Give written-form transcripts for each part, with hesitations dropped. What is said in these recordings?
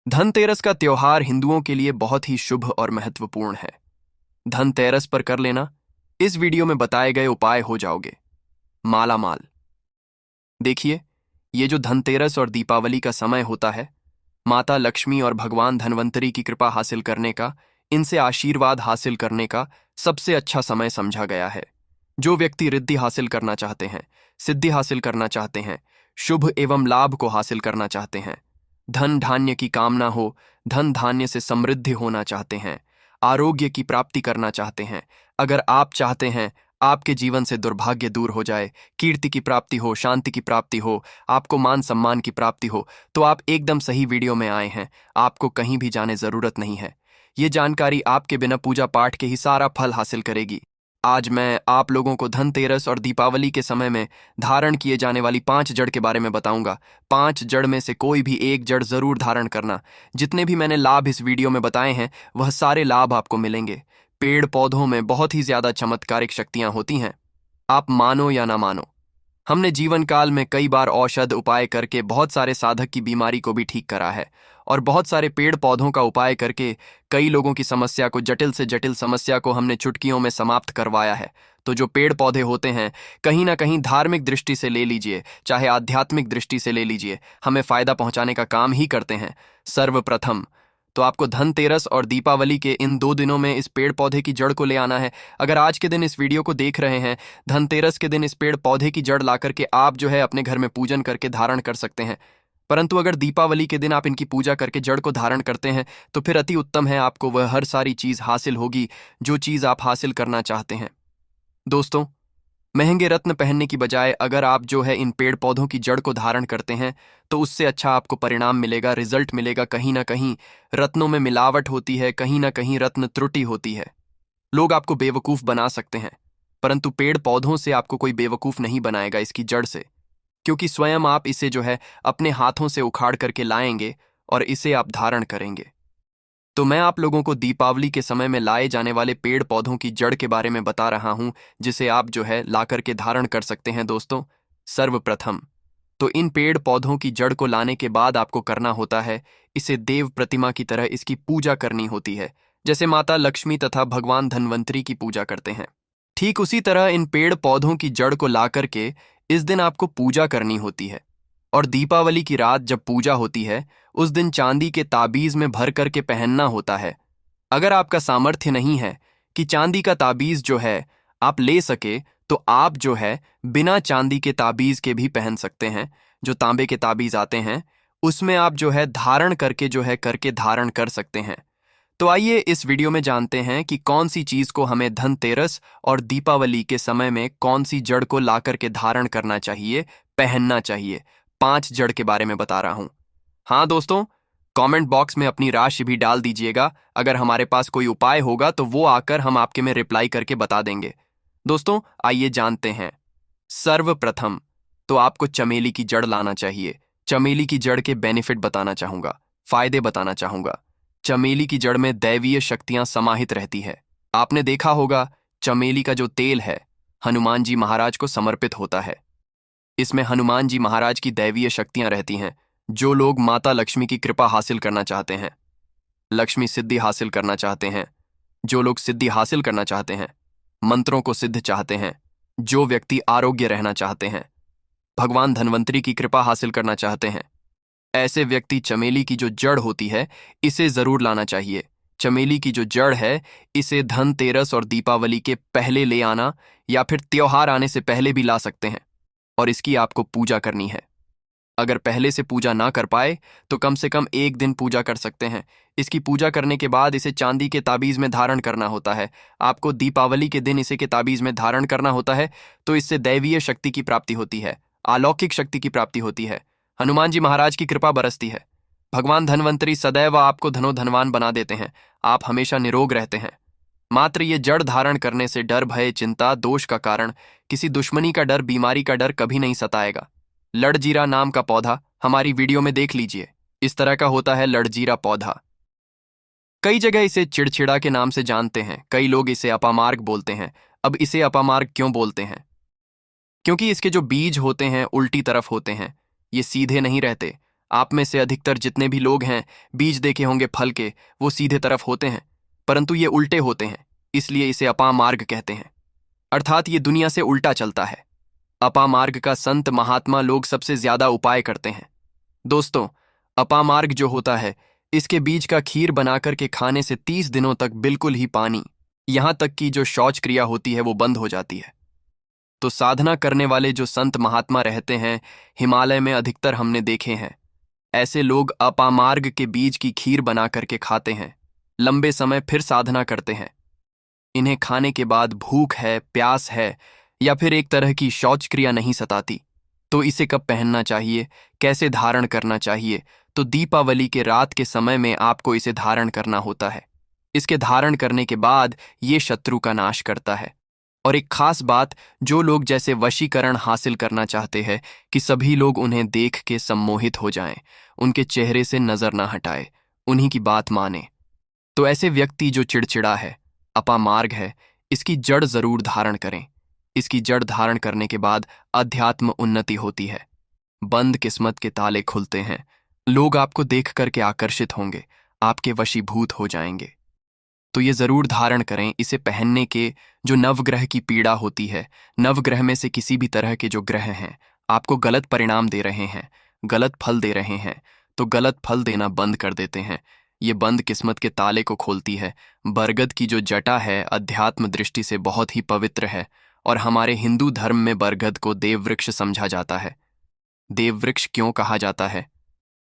धनतेरस का त्योहार हिंदुओं के लिए बहुत ही शुभ और महत्वपूर्ण है। धनतेरस पर कर लेना इस वीडियो में बताए गए उपाय हो जाओगे माला माल। देखिए, ये जो धनतेरस और दीपावली का समय होता है, माता लक्ष्मी और भगवान धन्वंतरी की कृपा हासिल करने का, इनसे आशीर्वाद हासिल करने का सबसे अच्छा समय समझा गया है। जो व्यक्ति रिद्धि हासिल करना चाहते हैं, सिद्धि हासिल करना चाहते हैं, शुभ एवं लाभ को हासिल करना चाहते हैं, धन धान्य की कामना हो, धन धान्य से समृद्धि होना चाहते हैं, आरोग्य की प्राप्ति करना चाहते हैं, अगर आप चाहते हैं आपके जीवन से दुर्भाग्य दूर हो जाए, कीर्ति की प्राप्ति हो, शांति की प्राप्ति हो, आपको मान सम्मान की प्राप्ति हो, तो आप एकदम सही वीडियो में आए हैं। आपको कहीं भी जाने जरूरत नहीं है। ये जानकारी आपके बिना पूजा पाठ के ही सारा फल हासिल करेगी। आज मैं आप लोगों को धनतेरस और दीपावली के समय में धारण किए जाने वाली 5 जड़ के बारे में बताऊंगा। 5 जड़ में से कोई भी एक जड़ जरूर धारण करना। जितने भी मैंने लाभ इस वीडियो में बताए हैं, वह सारे लाभ आपको मिलेंगे। पेड़ पौधों में बहुत ही ज्यादा चमत्कारिक शक्तियां होती हैं, आप मानो या ना मानो। हमने जीवन काल में कई बार औषध उपाय करके बहुत सारे साधक की बीमारी को भी ठीक करा है, और बहुत सारे पेड़ पौधों का उपाय करके कई लोगों की समस्या को, जटिल से जटिल समस्या को हमने चुटकियों में समाप्त करवाया है। तो जो पेड़ पौधे होते हैं, कहीं ना कहीं धार्मिक दृष्टि से ले लीजिए, चाहे आध्यात्मिक दृष्टि से ले लीजिए, हमें फायदा पहुंचाने का काम ही करते हैं। सर्वप्रथम तो आपको धनतेरस और दीपावली के इन 2 दिनों में इस पेड़ पौधे की जड़ को ले आना है। अगर आज के दिन इस वीडियो को देख रहे हैं, धनतेरस के दिन इस पेड़ पौधे की जड़ ला करके आप जो है अपने घर में पूजन करके धारण कर सकते हैं। परंतु अगर दीपावली के दिन आप इनकी पूजा करके जड़ को धारण करते हैं, तो फिर अति उत्तम है, आपको वह हर सारी चीज हासिल होगी जो चीज आप हासिल करना चाहते हैं। दोस्तों, महंगे रत्न पहनने की बजाय अगर आप जो है इन पेड़ पौधों की जड़ को धारण करते हैं, तो उससे अच्छा आपको परिणाम मिलेगा, रिजल्ट मिलेगा। कहीं ना कहीं रत्नों में मिलावट होती है, कहीं ना कहीं रत्न त्रुटि होती है। लोग आपको बेवकूफ बना सकते हैं, परंतु पेड़ पौधों से आपको कोई बेवकूफ नहीं बनाएगा इसकी जड़ से, क्योंकि स्वयं आप इसे जो है अपने हाथों से उखाड़ करके लाएंगे और इसे आप धारण करेंगे। तो मैं आप लोगों को दीपावली के समय में लाए जाने वाले पेड़ पौधों की जड़ के बारे में बता रहा हूं, जिसे आप जो है ला करके धारण कर सकते हैं। दोस्तों, सर्वप्रथम तो इन पेड़ पौधों की जड़ को लाने के बाद आपको करना होता है, इसे देव प्रतिमा की तरह इसकी पूजा करनी होती है, जैसे माता लक्ष्मी तथा भगवान धन्वंतरी की पूजा करते हैं। ठीक उसी तरह इन पेड़ पौधों की जड़ को ला करके इस दिन आपको पूजा करनी होती है। और दीपावली की रात जब पूजा होती है, उस दिन चांदी के ताबीज में भर करके पहनना होता है। अगर आपका सामर्थ्य नहीं है कि चांदी का ताबीज जो है आप ले सके, तो आप जो है बिना चांदी के ताबीज के भी पहन सकते हैं। जो तांबे के ताबीज आते हैं, उसमें आप जो है धारण करके जो है करके धारण कर सकते हैं। तो आइए इस वीडियो में जानते हैं कि कौन सी चीज को हमें धनतेरस और दीपावली के समय में कौन सी जड़ को ला करके धारण करना चाहिए, पहनना चाहिए। 5 जड़ के बारे में बता रहा हूं। हाँ दोस्तों, कमेंट बॉक्स में अपनी राशि भी डाल दीजिएगा। अगर हमारे पास कोई उपाय होगा तो वो आकर हम आपके में रिप्लाई करके बता देंगे। दोस्तों, आइए जानते हैं। सर्वप्रथम तो आपको चमेली की जड़ लाना चाहिए। चमेली की जड़ के बेनिफिट बताना चाहूंगा, फायदे बताना चाहूंगा। चमेली की जड़ में दैवीय शक्तियां समाहित रहती है। आपने देखा होगा, चमेली का जो तेल है हनुमान जी महाराज को समर्पित होता है। इसमें हनुमान जी महाराज की दैवीय शक्तियां रहती हैं। जो लोग माता लक्ष्मी की कृपा हासिल करना चाहते हैं, लक्ष्मी सिद्धि हासिल करना चाहते हैं, जो लोग सिद्धि हासिल करना चाहते हैं, मंत्रों को सिद्ध चाहते हैं, जो व्यक्ति आरोग्य रहना चाहते हैं, भगवान धन्वंतरी की कृपा हासिल करना चाहते हैं, ऐसे व्यक्ति चमेली की जो जड़ होती है इसे जरूर लाना चाहिए। चमेली की जो जड़ है, इसे धनतेरस और दीपावली के पहले ले आना, या फिर त्योहार आने से पहले भी ला सकते हैं, और इसकी आपको पूजा करनी है। अगर पहले से पूजा ना कर पाए तो कम से कम 1 दिन पूजा कर सकते हैं। इसकी पूजा करने के बाद इसे चांदी के ताबीज में धारण करना होता है। आपको दीपावली के दिन इसे के ताबीज में धारण करना होता है, तो इससे दैवीय शक्ति की प्राप्ति होती है, अलौकिक शक्ति की प्राप्ति होती है, हनुमान जी महाराज की कृपा बरसती है। भगवान धन्वंतरी सदैव आपको धनोधनवान बना देते हैं, आप हमेशा निरोग रहते हैं। मात्र ये जड़ धारण करने से डर, भय, चिंता, दोष का कारण, किसी दुश्मनी का डर, बीमारी का डर कभी नहीं सताएगा। लड़जीरा नाम का पौधा हमारी वीडियो में देख लीजिए, इस तरह का होता है लड़जीरा पौधा। कई जगह इसे चिड़चिड़ा के नाम से जानते हैं, कई लोग इसे अपामार्ग बोलते हैं। अब इसे अपामार्ग क्यों बोलते हैं? क्योंकि इसके जो बीज होते हैं उल्टी तरफ होते हैं, ये सीधे नहीं रहते। आप में से अधिकतर जितने भी लोग हैं बीज देखे होंगे फल के, वो सीधे तरफ होते हैं, परंतु ये उल्टे होते हैं, इसलिए इसे अपामार्ग कहते हैं। अर्थात ये दुनिया से उल्टा चलता है। अपामार्ग का संत महात्मा लोग सबसे ज्यादा उपाय करते हैं। दोस्तों, अपामार्ग जो होता है, इसके बीज का खीर बनाकर के खाने से 30 दिनों तक बिल्कुल ही पानी, यहां तक कि जो शौच क्रिया होती है वो बंद हो जाती है। तो साधना करने वाले जो संत महात्मा रहते हैं, हिमालय में अधिकतर हमने देखे हैं, ऐसे लोग अपामार्ग के बीज की खीर बना करके खाते हैं, लंबे समय फिर साधना करते हैं। इन्हें खाने के बाद भूख है, प्यास है या फिर एक तरह की शौच क्रिया नहीं सताती। तो इसे कब पहनना चाहिए, कैसे धारण करना चाहिए? तो दीपावली के रात के समय में आपको इसे धारण करना होता है। इसके धारण करने के बाद ये शत्रु का नाश करता है। और एक खास बात, जो लोग जैसे वशीकरण हासिल करना चाहते हैं कि सभी लोग उन्हें देख के सम्मोहित हो जाएं, उनके चेहरे से नजर ना हटाए, उन्हीं की बात माने, तो ऐसे व्यक्ति जो चिड़चिड़ा है, अपामार्ग है, इसकी जड़ जरूर धारण करें। इसकी जड़ धारण करने के बाद अध्यात्म उन्नति होती है, बंद किस्मत के ताले खुलते हैं, लोग आपको देख करके आकर्षित होंगे, आपके वशीभूत हो जाएंगे। तो ये जरूर धारण करें। इसे पहनने के जो नवग्रह की पीड़ा होती है, नवग्रह में से किसी भी तरह के जो ग्रह हैं आपको गलत परिणाम दे रहे हैं, गलत फल दे रहे हैं, तो गलत फल देना बंद कर देते हैं। ये बंद किस्मत के ताले को खोलती है। बरगद की जो जटा है अध्यात्म दृष्टि से बहुत ही पवित्र है और हमारे हिंदू धर्म में बरगद को देववृक्ष समझा जाता है। देववृक्ष क्यों कहा जाता है?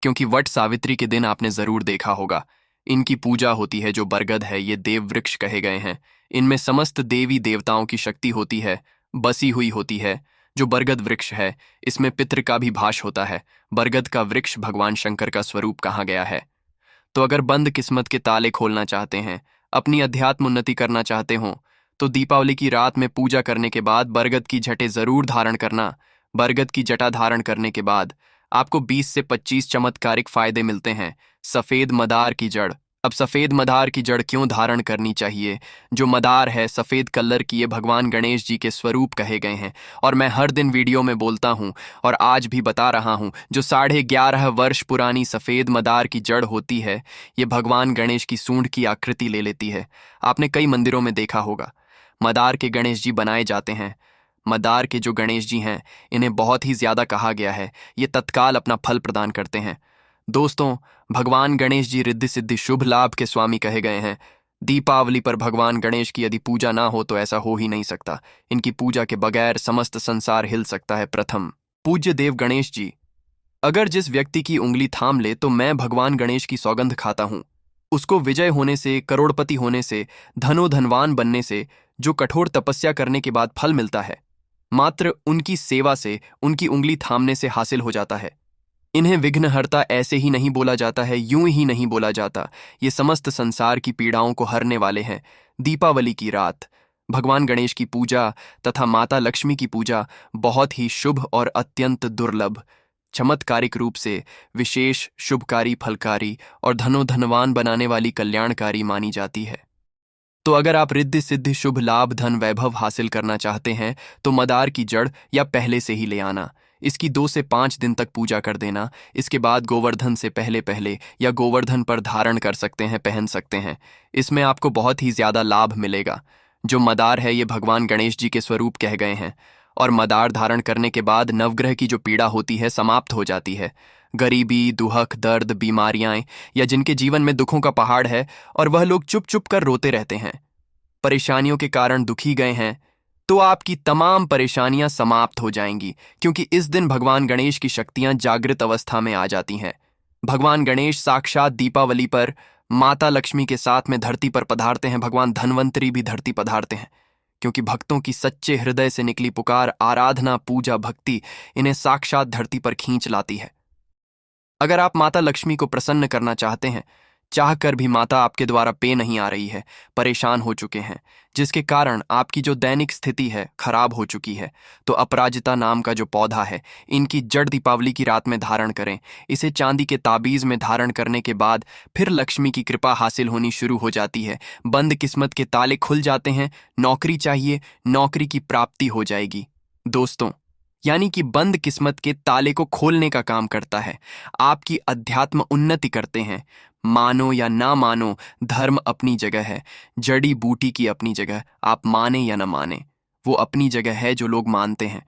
क्योंकि वट सावित्री के दिन आपने जरूर देखा होगा, इनकी पूजा होती है। जो बरगद है ये देववृक्ष कहे गए हैं। इनमें समस्त देवी देवताओं की शक्ति होती है, बसी हुई होती है। जो बरगद वृक्ष है इसमें पितृ का भी भाष होता है। बरगद का वृक्ष भगवान शंकर का स्वरूप कहा गया है। तो अगर बंद किस्मत के ताले खोलना चाहते हैं, अपनी अध्यात्म उन्नति करना चाहते हो, तो दीपावली की रात में पूजा करने के बाद बरगद की जटें जरूर धारण करना। बरगद की जटा धारण करने के बाद आपको 20 से 25 चमत्कारिक फायदे मिलते हैं। सफेद मदार की जड़। अब सफेद मदार की जड़ क्यों धारण करनी चाहिए? जो मदार है सफेद कलर की, ये भगवान गणेश जी के स्वरूप कहे गए हैं और मैं हर दिन वीडियो में बोलता हूं और आज भी बता रहा हूं। जो 11.5 वर्ष पुरानी सफेद मदार की जड़ होती है, ये भगवान गणेश की सूंड की आकृति ले लेती है। आपने कई मंदिरों में देखा होगा, मदार के गणेश जी बनाए जाते हैं। मदार के जो गणेश जी हैं, इन्हें बहुत ही ज्यादा कहा गया है, ये तत्काल अपना फल प्रदान करते हैं। दोस्तों, भगवान गणेश जी रिद्धि सिद्धि शुभ लाभ के स्वामी कहे गए हैं। दीपावली पर भगवान गणेश की यदि पूजा ना हो तो ऐसा हो ही नहीं सकता। इनकी पूजा के बगैर समस्त संसार हिल सकता है। प्रथम, पूज्य देव गणेश जी। अगर जिस व्यक्ति की उंगली थाम ले तो मैं भगवान गणेश की सौगंध खाता हूं, उसको विजय होने से, करोड़पति होने से, धनवान बनने से, जो कठोर तपस्या करने के बाद फल मिलता है, मात्र उनकी सेवा से, उनकी उंगली थामने से हासिल हो जाता है। इन्हें विघ्नहर्ता ऐसे ही नहीं बोला जाता है, यूं ही नहीं बोला जाता। ये समस्त संसार की पीड़ाओं को हरने वाले हैं। दीपावली की रात भगवान गणेश की पूजा तथा माता लक्ष्मी की पूजा बहुत ही शुभ और अत्यंत दुर्लभ, चमत्कारिक रूप से विशेष, शुभकारी, फलकारी और धनवान बनाने वाली कल्याणकारी मानी जाती है। तो अगर आप रिद्धि सिद्धि शुभ लाभ धन वैभव हासिल करना चाहते हैं तो मदार की जड़ या पहले से ही ले आना। इसकी 2 से 5 दिन तक पूजा कर देना। इसके बाद गोवर्धन से पहले पहले या गोवर्धन पर धारण कर सकते हैं, पहन सकते हैं। इसमें आपको बहुत ही ज्यादा लाभ मिलेगा। जो मदार है ये भगवान गणेश जी के स्वरूप कह गए हैं और मदार धारण करने के बाद नवग्रह की जो पीड़ा होती है समाप्त हो जाती है। गरीबी, दुहक, दर्द, बीमारियां या जिनके जीवन में दुखों का पहाड़ है और वह लोग चुप चुप कर रोते रहते हैं, परेशानियों के कारण दुखी गए हैं, तो आपकी तमाम परेशानियां समाप्त हो जाएंगी, क्योंकि इस दिन भगवान गणेश की शक्तियां जागृत अवस्था में आ जाती हैं। भगवान गणेश साक्षात दीपावली पर माता लक्ष्मी के साथ में धरती पर पधारते हैं। भगवान धन्वंतरी भी धरती पधारते हैं, क्योंकि भक्तों की सच्चे हृदय से निकली पुकार, आराधना, पूजा, भक्ति इन्हें साक्षात धरती पर खींच लाती है। अगर आप माता लक्ष्मी को प्रसन्न करना चाहते हैं, चाहकर भी माता आपके द्वारा पे नहीं आ रही है, परेशान हो चुके हैं, जिसके कारण आपकी जो दैनिक स्थिति है खराब हो चुकी है, तो अपराजिता नाम का जो पौधा है, इनकी जड़ दीपावली की रात में धारण करें। इसे चांदी के ताबीज में धारण करने के बाद फिर लक्ष्मी की कृपा हासिल होनी शुरू हो जाती है। बंद किस्मत के ताले खुल जाते हैं। नौकरी चाहिए, नौकरी की प्राप्ति हो जाएगी। दोस्तों, यानी कि बंद किस्मत के ताले को खोलने का काम करता है। आपकी अध्यात्म उन्नति करते हैं। मानो या ना मानो, धर्म अपनी जगह है, जड़ी बूटी की अपनी जगह। आप माने या ना माने, वो अपनी जगह है जो लोग मानते हैं।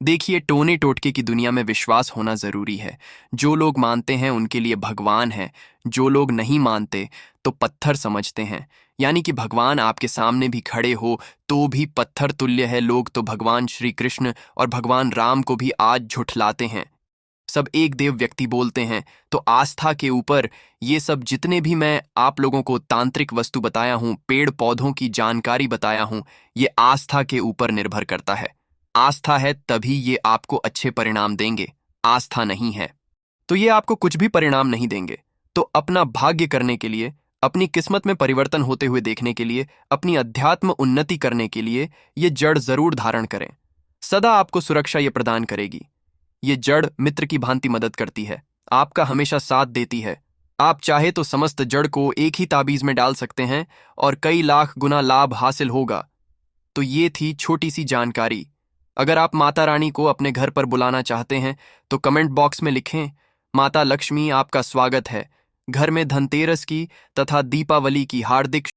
देखिए, टोने टोटके की दुनिया में विश्वास होना जरूरी है। जो लोग मानते हैं उनके लिए भगवान है, जो लोग नहीं मानते तो पत्थर समझते हैं। यानी कि भगवान आपके सामने भी खड़े हो तो भी पत्थर तुल्य है। लोग तो भगवान श्री कृष्ण और भगवान राम को भी आज झुठलाते हैं। सब एक देव व्यक्ति बोलते हैं। तो आस्था के ऊपर ये सब जितने भी मैं आप लोगों को तांत्रिक वस्तु बताया हूं, पेड़ पौधों की जानकारी बताया हूं, ये आस्था के ऊपर निर्भर करता है। आस्था है तभी ये आपको अच्छे परिणाम देंगे। आस्था नहीं है तो ये आपको कुछ भी परिणाम नहीं देंगे। तो अपना भाग्य करने के लिए, अपनी किस्मत में परिवर्तन होते हुए देखने के लिए, अपनी अध्यात्म उन्नति करने के लिए ये जड़ जरूर धारण करें। सदा आपको सुरक्षा ये प्रदान करेगी। ये जड़ मित्र की भांति मदद करती है, आपका हमेशा साथ देती है। आप चाहे तो समस्त जड़ को एक ही ताबीज में डाल सकते हैं और कई लाख गुना लाभ हासिल होगा। तो ये थी छोटी सी जानकारी। अगर आप माता रानी को अपने घर पर बुलाना चाहते हैं तो कमेंट बॉक्स में लिखें, माता लक्ष्मी आपका स्वागत है। घर में धनतेरस की तथा दीपावली की हार्दिक